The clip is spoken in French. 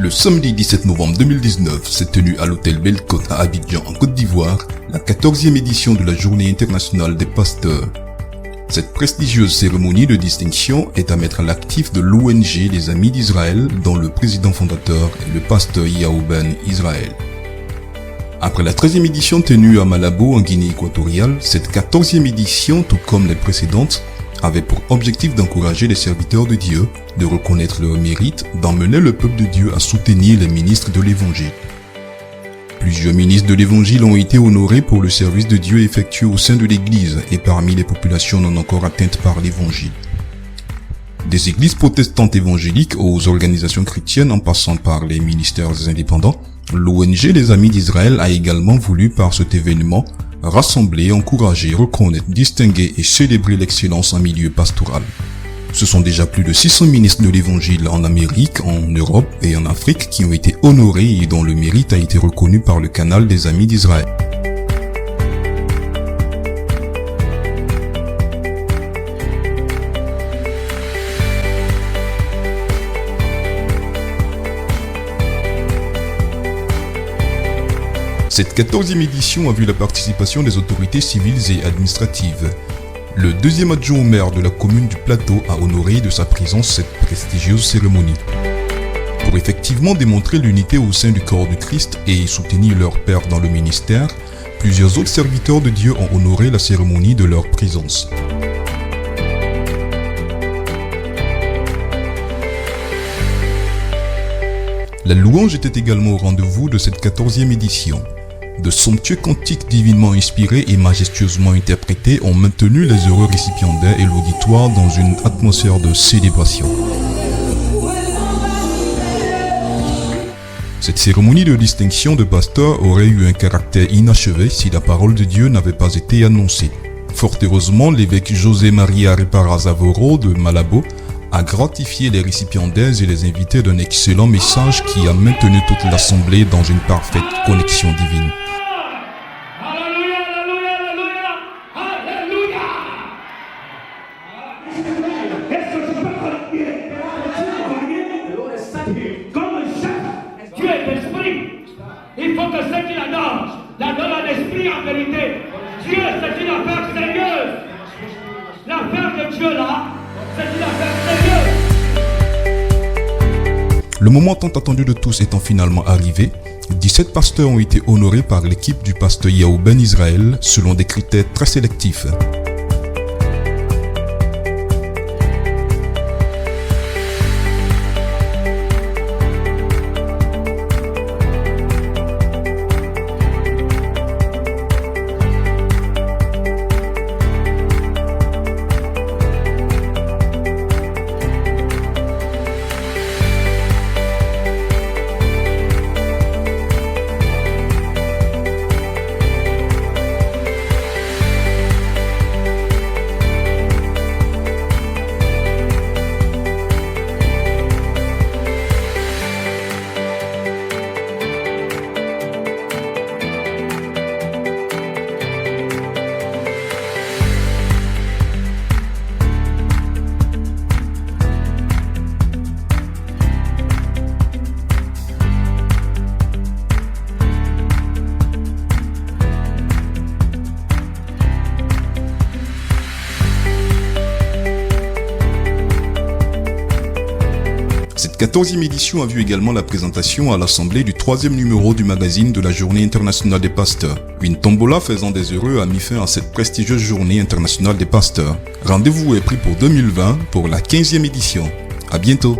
Le samedi 17 novembre 2019 s'est tenue à l'hôtel Bellecote à Abidjan en Côte d'Ivoire la 14e édition de la Journée internationale des pasteurs. Cette prestigieuse cérémonie de distinction est à mettre à l'actif de l'ONG Les Amis d'Israël dont le président fondateur est le pasteur Yahou Ben Israël. Après la 13e édition tenue à Malabo en Guinée équatoriale, cette 14e édition, tout comme les précédentes, avait pour objectif d'encourager les serviteurs de Dieu, de reconnaître leur mérite, d'emmener le peuple de Dieu à soutenir les ministres de l'Évangile. Plusieurs ministres de l'Évangile ont été honorés pour le service de Dieu effectué au sein de l'Église et parmi les populations non encore atteintes par l'Évangile. Des églises protestantes évangéliques aux organisations chrétiennes en passant par les ministères indépendants, l'ONG Les Amis d'Israël a également voulu par cet événement rassembler, encourager, reconnaître, distinguer et célébrer l'excellence en milieu pastoral. Ce sont déjà plus de 600 ministres de l'Évangile en Amérique, en Europe et en Afrique qui ont été honorés et dont le mérite a été reconnu par le canal des Amis d'Israël. Cette 14e édition a vu la participation des autorités civiles et administratives. Le deuxième adjoint au maire de la commune du Plateau a honoré de sa présence cette prestigieuse cérémonie. Pour effectivement démontrer l'unité au sein du corps du Christ et soutenir leur père dans le ministère, plusieurs autres serviteurs de Dieu ont honoré la cérémonie de leur présence. La louange était également au rendez-vous de cette 14e édition. De somptueux cantiques divinement inspirés et majestueusement interprétés ont maintenu les heureux récipiendaires et l'auditoire dans une atmosphère de célébration. Cette cérémonie de distinction de pasteur aurait eu un caractère inachevé si la parole de Dieu n'avait pas été annoncée. Fort heureusement, l'évêque José Maria Reparazavoro de Malabo a gratifié les récipiendaires et les invités d'un excellent message qui a maintenu toute l'assemblée dans une parfaite connexion divine. Comme chef, Dieu est esprit. Il faut que ceux qui l'adorent en esprit en vérité. Dieu, c'est une affaire sérieuse. L'affaire de Dieu là, c'est une affaire sérieuse. Le moment tant attendu de tous étant finalement arrivé, 17 pasteurs ont été honorés par l'équipe du pasteur Yahou Ben Israël selon des critères très sélectifs. Cette 14e édition a vu également la présentation à l'Assemblée du 3e numéro du magazine de la Journée internationale des pasteurs. Une tombola faisant des heureux a mis fin à cette prestigieuse Journée internationale des pasteurs. Rendez-vous est pris pour 2020 pour la 15e édition. À bientôt.